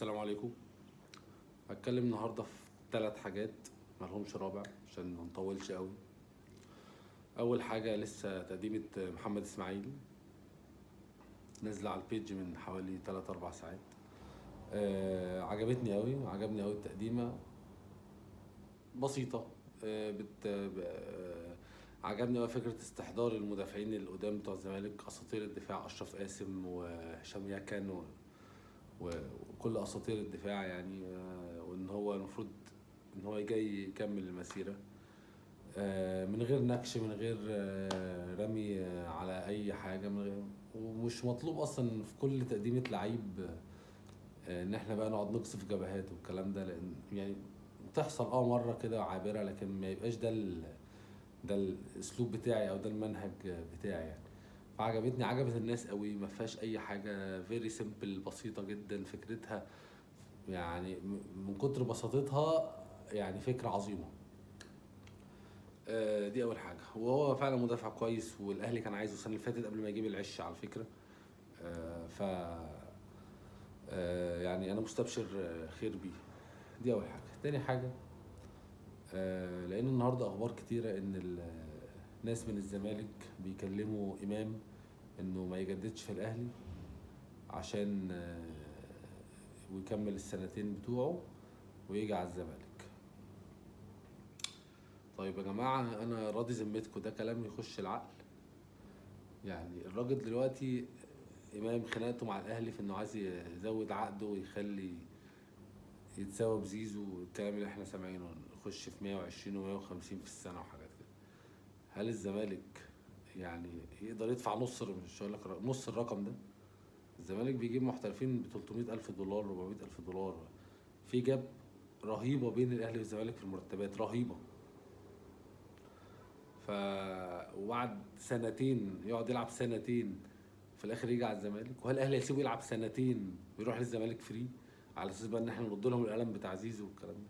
السلام عليكم. هتكلم النهارده في 3 حاجات ملهمش رابع عشان ما نطولش قوي. اول حاجه لسه تقديمة محمد اسماعيل نازله على البيج من حوالي 3 4 ساعات. عجبتني قوي وعجبني قوي التقديمه. بسيطه. عجبني قوي فكره استحضار المدافعين القدام بتوع الزمالك، اساطير الدفاع اشرف قاسم وهشام يكن وكل اساطير الدفاع يعني. وان هو المفروض ان هو جاي يكمل المسيره من غير نكش، من غير رمي على اي حاجه، من غير. ومش مطلوب اصلا في كل تقديمه لعيب ان احنا بقى نقعد نقصف جبهات والكلام ده، لان يعني بتحصل مره كده عابره، لكن ما يبقاش ده الاسلوب بتاعي او ده المنهج بتاعي يعني. فعجبتني، عجبت الناس قوي، ما فيهاش اي حاجه، فيري سيمبل، بسيطه جدا فكرتها يعني. من كتر بساطتها يعني فكره عظيمه. دي اول حاجه. وهو فعلا مدافع كويس، والاهلي كان عايزه السنه اللي فاتت قبل ما يجيب العش على فكره. ف يعني انا مستبشر خير بيه. دي اول حاجه. تاني حاجه، لان النهارده اخبار كتيره ان ناس من الزمالك بيكلموا امام انه ما يجددش في الاهلي عشان ويكمل السنتين بتوعه ويجي على الزمالك. طيب يا جماعه، انا راضي ذمتكم، ده كلام يخش العقل؟ يعني الراجل دلوقتي امام خناقته مع الاهلي في انه عايز يزود عقده ويخلي يتساوى بزيزو، والكلام اللي احنا سامعينه يخش في 120 و150 في السنه وحاجات كده. هل الزمالك يعني يقدر يدفع مش هقول لك نص الرقم ده؟ الزمالك بيجيب محترفين ب 300 الف دولار، 400 الف دولار. في جاب رهيبه بين الاهلي والزمالك في المرتبات، رهيبه. ف وبعد سنتين يقعد يلعب سنتين في الاخر يجي على الزمالك؟ وهل الاهلي هيسيبه يلعب سنتين ويروح للزمالك فري على اساس بقى ان احنا نرد لهم القلم بتاع زيزو والكلام ده؟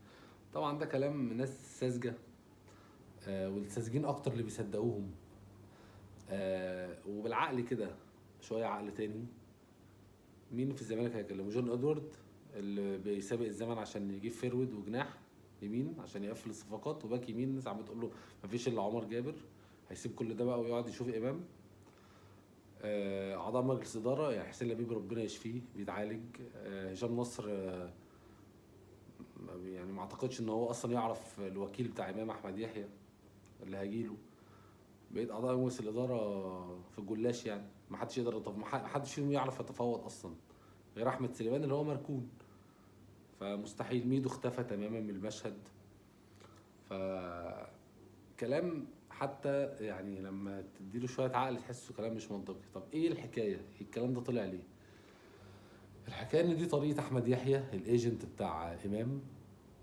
طبعا ده كلام ناس ساذجه، والساذجين اكتر اللي بيصدقوهم. وبالعقل كده شويه عقل تاني، مين في الزمالك هيكلمه؟ جون ادوارد اللي بيسابق الزمن عشان يجيب فيرود وجناح يمين عشان يقفل الصفقات، وباك يمين الناس عم بتقول له مفيش الا عمر جابر. هيسيب كل ده بقى ويقعد يشوف امام؟ اعضاء مجلس اداره يعني حسين لبيب ربنا يشفيه بيتعالج. هشام نصر يعني ما اعتقدش ان هو اصلا يعرف الوكيل بتاع امام احمد يحيى اللي هيجيله. بقيت اعضاء مجلس الاداره في الجلاش يعني ما حدش يقدر، طب ما حدش فيهم يعرف يتفاوض اصلا غير احمد سليمان اللي هو مركون. فمستحيل. ميدو اختفى تماما من المشهد. ف كلام حتى يعني لما تديله شويه عقل تحسه كلام مش منطقي. طب ايه الحكايه؟ الكلام ده طلع ليه؟ الحكايه ان دي طريقه احمد يحيى الايجنت بتاع امام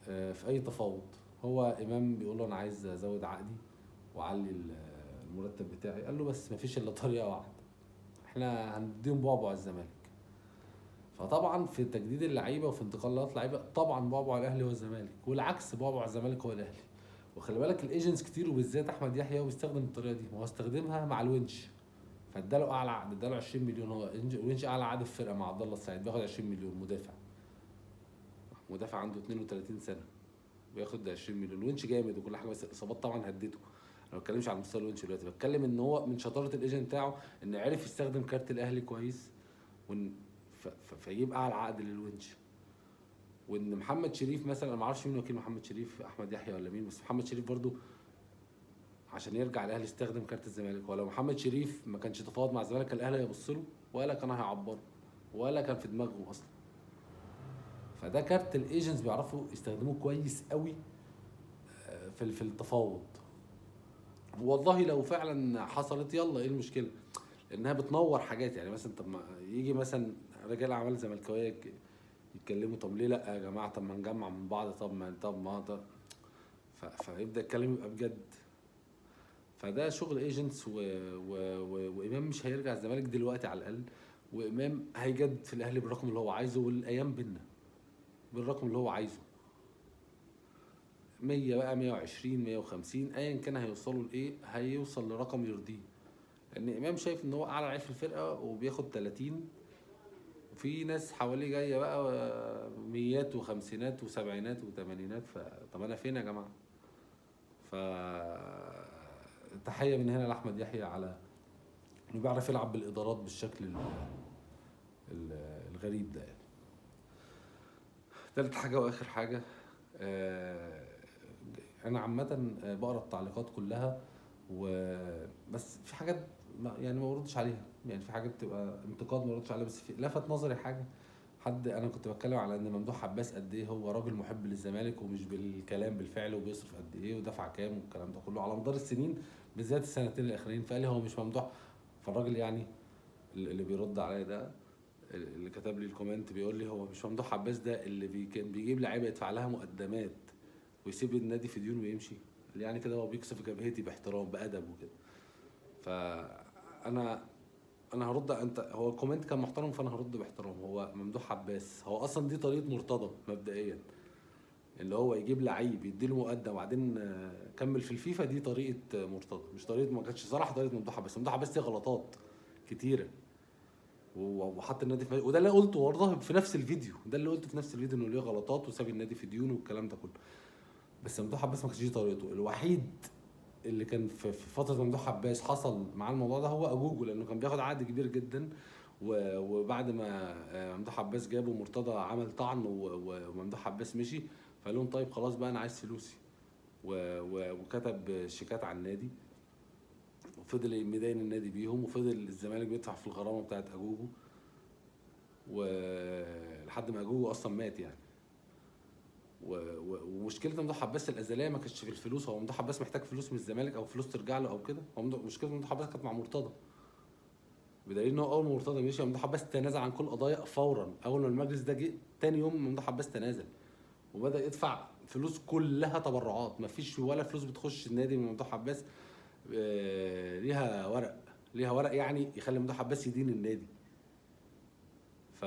في اي تفاوض. هو امام بيقول له انا عايز ازود عقدي واعلي المرتب بتاعي، قال له بس مفيش الا طريقه واحده، احنا هنديهم بعبع الزمالك. فطبعا في تجديد اللعيبه وفي انتقالات لعيبه طبعا بعبع الاهلي هو الزمالك، والعكس بعبع الزمالك هو الاهلي. وخلي بالك الايجنتس كتير وبالذات احمد يحيى هو بيستخدم الطريقه دي، ما هو استخدمها مع الونش فاداله اعلى عقد، اداله 20 مليون. هو الونش اعلى عقد في الفرقه مع عبد الله السعيد بياخد 20 مليون. مدافع عنده 32 سنه بياخد 20 مليون. الونش جامد وكل حاجه، بس الاصابات طبعا هدته. انا ما بتكلمش على مستوى الونش دلوقتي، بتكلم ان هو من شطاره الايجنت بتاعه ان عرف يستخدم كارت الاهلي كويس، وان فيجيب اعلى عقد للونش. وان محمد شريف مثلا، انا ما اعرفش مين وكيل محمد شريف، احمد يحيى ولا مين، بس محمد شريف برضو عشان يرجع الاهلي استخدم كارت الزمالك. ولو محمد شريف ما كانش تفاوض مع الزمالك كان الاهلي هيبص له ولا كان هيعبره ولا كان في دماغهم اصلا. فده كارت الايجنتس بيعرفوا يستخدموه كويس قوي في التفاوض. والله لو فعلا حصلت يلا ايه المشكله؟ لانها بتنور حاجات يعني. مثلا طب ما يجي مثلا رجال اعمال زملكاويه يتكلموا، طب ليه لا يا جماعه؟ طب ما نجمع من بعض، طب ما ده فيبدا الكلام يبقى بجد. فده شغل ايجنتس وامام مش هيرجع الزمالك دلوقتي على الاقل، وامام هيجدد في الاهلي بالرقم اللي هو عايزه، والايام بينا بالرقم اللي هو عايزه. 100 بقى، 120، 150، ايا كان هيوصلوا لايه هيوصل لرقم يرضيه. لان امام شايف ان هو اعلى لعيب في الفرقه وبياخد 30 في ناس حواليه جايه بقى ميات وخمسينات وسبعينات وثمانينات، طب انا فين يا جماعه؟ ف تحيه من هنا لاحمد يحيى على انه بيعرف يلعب بالادارات بالشكل الغريب ده يعني. تالت حاجه واخر حاجه، انا عامه بقرا التعليقات كلها، بس في حاجات يعني ما بردش عليها، يعني في حاجات بتبقى انتقاد ما بردش عليها، بس في لفت نظري حاجه. انا كنت بتكلم على ان ممدوح عباس قد ايه هو راجل محب للزمالك، ومش بالكلام بالفعل، وبيصرف قد ايه ودفع كام والكلام ده كله على مدار السنين، بالذات السنتين الاخرين. فقال لي هو مش ممدوح. فالراجل يعني اللي بيرد عليا ده، اللي كتب لي الكومنت، بيقول لي هو مش ممدوح عباس ده اللي كان بيجيب لعيبه يدفع لها مقدمات ويسيب النادي في ديون ويمشي؟ اللي يعني كده هو بيكسف جبهتي باحترام بادب وكده. فانا هرد. هو الكومنت كان محترم، فانا هرد باحترام. هو ممدوح عباس هو اصلا دي طريقه مرتضى مبدئيا، اللي هو يجيب لعيب يديله مقدم وبعدين كمل في الفيفا. دي طريقه مرتضى، مش طريقه، ما كانتش صراحه طريقه ممدوح عباس. ممدوح عباس دي غلطات كتيره، وحط النادي في، وده اللي قلته برضه في نفس الفيديو، انه ليه غلطات وساب النادي في ديون والكلام ده كله. بس ممدوح عباس ما كانتش دي طريقته. الوحيد اللي كان في فتره ممدوح عباس حصل معاه الموضوع ده هو اجوجو، لانه كان بياخد عقد كبير جدا، وبعد ما ممدوح عباس جابه مرتضى عمل طعن، وممدوح عباس مشي، فقال لهم طيب خلاص بقى انا عايز فلوسي، وكتب شيكات على النادي، وفضل مدين النادي بيهم، وفضل الزمالك بيدفع في الغرامه بتاعت اجوجو، ولحد ما اجوجو اصلا مات يعني. ومشكله ممدوح عباس الازليه ما كانتش في الفلوس. هو ممدوح عباس محتاج فلوس من الزمالك او فلوس ترجع له او كده. هو مشكله ممدوح عباس كانت مع مرتضى، بدليل ان هو اول ما مرتضى مشي ممدوح عباس تنازل عن كل القضايا فورا. اول ما المجلس ده جه تاني يوم ممدوح عباس تنازل وبدا يدفع فلوس كلها تبرعات. مفيش ولا فلوس بتخش النادي من ممدوح عباس ليها ورق يعني يخلي ممدوح عباس يدين النادي. ف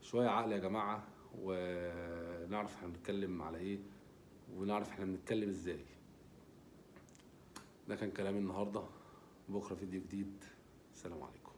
شويه عقل يا جماعه، ونعرف احنا بنتكلم على ايه، ونعرف احنا بنتكلم ازاي. ده كان كلامي النهارده. بكره فيديو جديد. السلام عليكم.